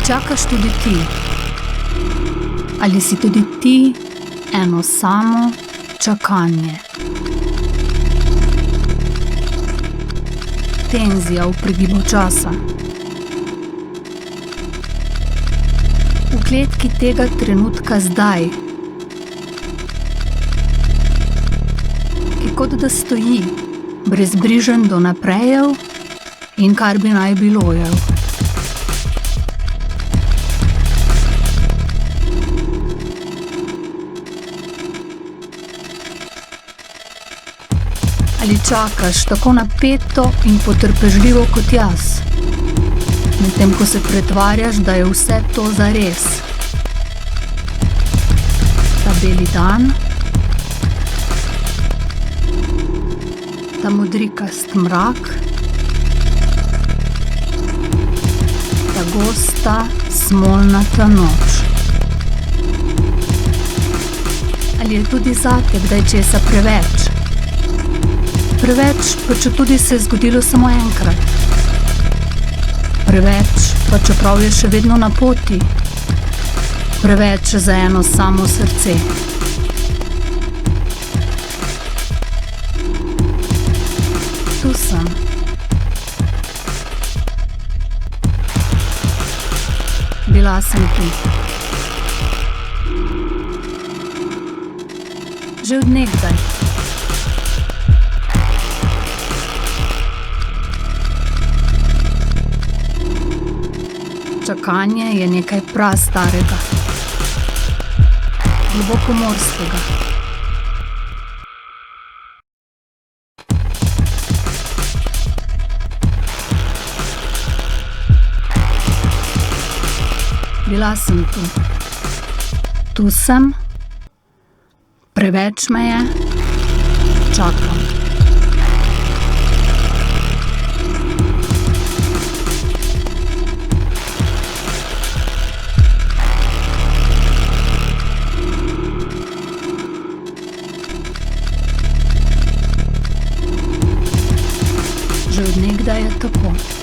čakaš tudi ti? Ali si tudi ti eno samo čakanje? Tenzija v pregibu časa. V kletki tega trenutka zdaj, ki kot da stoji, brezbrižen do naprejev in kar bi naj bilojev. Ali čakaš tako napeto in potrpežljivo kot jaz, medtem ko se pretvarjaš, da je vse to zares? Ta beli dan, ta modrikast mrak, ta gosta, smolnata noč. Ali je tudi zate kdaj česa preveč? Preveč, pa četudi se je zgodilo samo enkrat. Preveč, pa čeprav je še vedno na poti. Preveč za eno samo srce. Tu sem. Bila sem tu. Že od nekdaj. Čakanje je nekaj prastarega, globokomorskega. Bila sem tu. Tu sem. Preveč me je. Čakam. Že od nekdaj je tako.